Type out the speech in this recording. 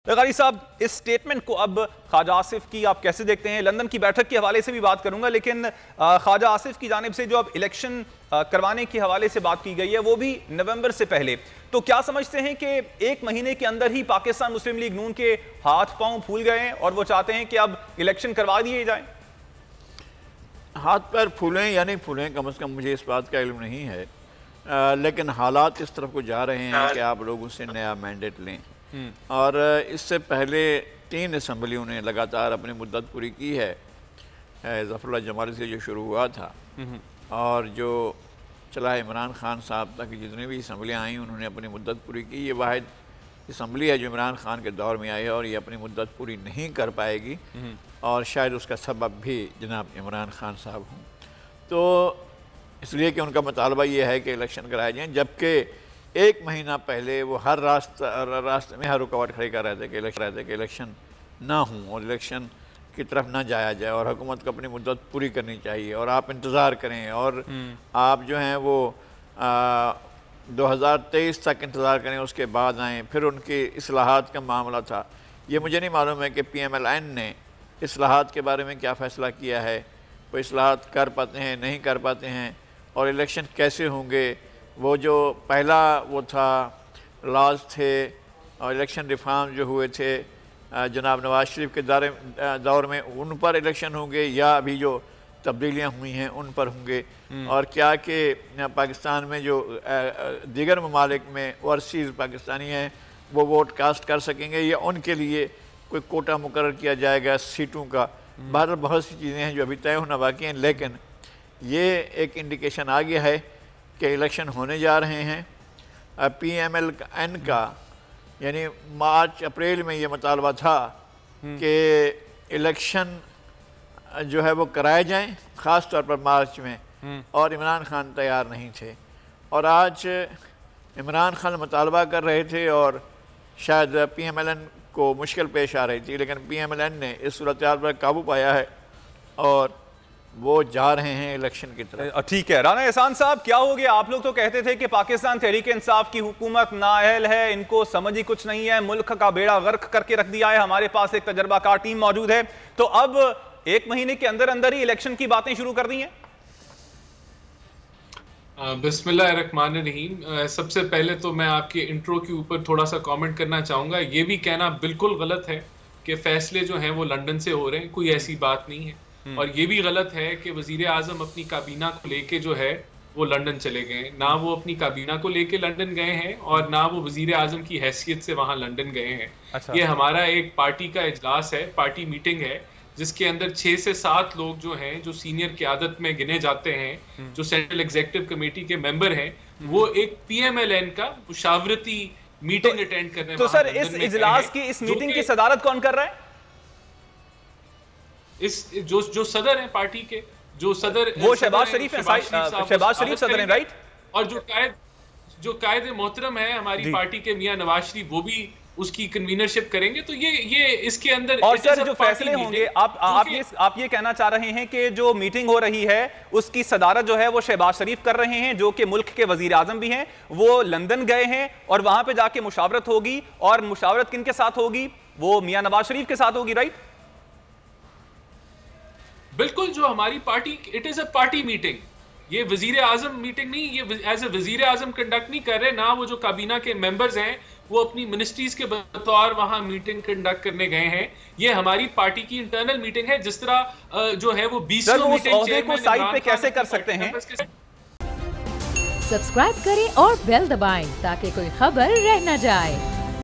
ग़ारी साहब, इस स्टेटमेंट को अब ख्वाजा आसिफ की आप कैसे देखते हैं? लंदन की बैठक के हवाले से भी बात करूंगा, लेकिन ख्वाजा आसिफ की जानिब से जो अब इलेक्शन करवाने के हवाले से बात की गई है वो भी नवंबर से पहले, तो क्या समझते हैं कि एक महीने के अंदर ही पाकिस्तान मुस्लिम लीग नून के हाथ पांव फूल गए हैं और वो चाहते हैं कि अब इलेक्शन करवा दिए जाएं? हाथ पैर फूलें या नहीं फूलें, कम से कम मुझे इस बात का इल्म नहीं है, लेकिन हालात इस तरफ को जा रहे हैं कि आप लोगों से नया मैंडेट लें। और इससे पहले 3 असम्बलियों ने लगातार अपनी मुद्दत पूरी की है। ज़फ़रुल्लाह जमाली से जो शुरू हुआ था और जो चला इमरान खान साहब तक जितनी भी असम्बलियाँ आई उन्होंने अपनी मुद्दत पूरी की। ये वाहिद असम्बली है जो इमरान खान के दौर में आई है और ये अपनी मुद्दत पूरी नहीं कर पाएगी और शायद उसका सबब भी जनाब इमरान खान साहब हों। तो इसलिए कि उनका मुतालबा ये है कि इलेक्शन कराए जाएँ, जबकि 1 महीना पहले वो हर रास्ते में हर रुकावट खड़ी कर रहे थे कि इलेक्शन ना हों और इलेक्शन की तरफ ना जाया जाए और हुकूमत को अपनी मुद्दत पूरी करनी चाहिए और आप इंतज़ार करें और आप जो हैं वो 2023 तक इंतज़ार करें, उसके बाद आएँ। फिर उनकी इस्लाहात का मामला था। ये मुझे नहीं मालूम है कि PMLN ने इस्लाहात के बारे में क्या फ़ैसला किया है, वो इस्लाहात कर पाते हैं नहीं कर पाते हैं और इलेक्शन कैसे होंगे। वो जो पहला वो था लॉज थे और इलेक्शन रिफॉर्म जो हुए थे जनाब नवाज शरीफ के दौर में, उन पर इलेक्शन होंगे या अभी जो तब्दीलियां हुई हैं उन पर होंगे, और क्या कि पाकिस्तान में जो दीगर ममालिक में ओवरसीज़ पाकिस्तानी हैं वो वोट कास्ट कर सकेंगे या उनके लिए कोई कोटा मुकर्रर किया जाएगा सीटों का। बहरहाल बहुत सी चीज़ें हैं जो अभी तय होना बाकी हैं, लेकिन ये एक इंडिकेशन आ गया है कि इलेक्शन होने जा रहे हैं। PMLN का यानी मार्च अप्रैल में ये मुतालबा था कि इलेक्शन जो है वो कराए जाएं, ख़ास तौर पर मार्च में, और इमरान खान तैयार नहीं थे। और आज इमरान खान मुतालबा कर रहे थे और शायद PMLN को मुश्किल पेश आ रही थी, लेकिन PMLN ने इस सूरत हाल पर काबू पाया है और वो जा रहे हैं इलेक्शन की तरफ। ठीक है राना एहसान साहब, क्या हो गया? आप लोग तो कहते थे कि पाकिस्तान तहरीक इंसाफ की हुकूमत नाअहल है, इनको समझ ही कुछ नहीं है, मुल्क का बेड़ा गर्क करके रख दिया है, हमारे पास एक तजर्बाकार टीम मौजूद है, तो अब 1 महीने के अंदर अंदर ही इलेक्शन की बातें शुरू कर दी हैं। बिस्मिल्लाहिर्रहमानिर्रहीम। सबसे पहले तो मैं आपके इंट्रो के ऊपर थोड़ा सा कमेंट करना चाहूँगा। ये भी कहना बिल्कुल गलत है कि फैसले जो हैं वो लंदन से हो रहे हैं, कोई ऐसी बात नहीं है। और ये भी गलत है कि वज़ीर आज़म अपनी काबीना को लेके जो है वो लंदन चले गए। ना वो अपनी काबीना को लेके लंदन गए हैं और ना वो वज़ीर आज़म की हैसियत से वहाँ लंदन गए हैं। ये हमारा एक पार्टी का इजलास है, पार्टी मीटिंग है, जिसके अंदर 6 से 7 लोग जो हैं, जो सीनियर क़यादत में गिने जाते हैं, जो सेंट्रल एग्जीक्यूटिव कमेटी के मेंबर हैं, वो एक PMLN का मुशावरती मीटिंग अटेंड करने। तो सर इस इजलास की, इस मीटिंग की सदारत कौन कर रहा है? इस जो सदर हैं पार्टी के, जो सदर वो शहबाज शरीफ हैं, शहबाज शरीफ सदर हैं, राइट? और जो कायदे मोहतरम है हमारी पार्टी के मियां नवाज शरीफ, वो भी उसकी कन्वीनरशिप करेंगे। तो ये इसके अंदर और सर जो फैसले होंगे, आप ये कहना चाह रहे हैं कि जो मीटिंग हो रही है उसकी सदारत जो है वो शहबाज शरीफ कर रहे हैं, जो कि मुल्क के वजीर आजम भी हैं, वो लंदन गए हैं और वहां पे जाके मुशावरत होगी, और मुशावरत किन के साथ होगी? वो मियां नवाज शरीफ के साथ होगी, राइट? बिल्कुल, जो हमारी party, it is a party meeting. ये वजीर आजम मीटिंग नहीं, ये एज ए वजीर आजम कंडक्ट नहीं कर रहे, ना वो जो काबीना के मेंबर्स हैं वो अपनी मिनिस्ट्रीज के बतौर वहां मीटिंग कंडक्ट करने गए हैं। ये हमारी पार्टी की इंटरनल मीटिंग है, जिस तरह जो है वो 20 मीटिंग को साइड पे कैसे कर सकते हैं? सब्सक्राइब करें और बेल दबाएं ताकि कोई खबर रह न जाए।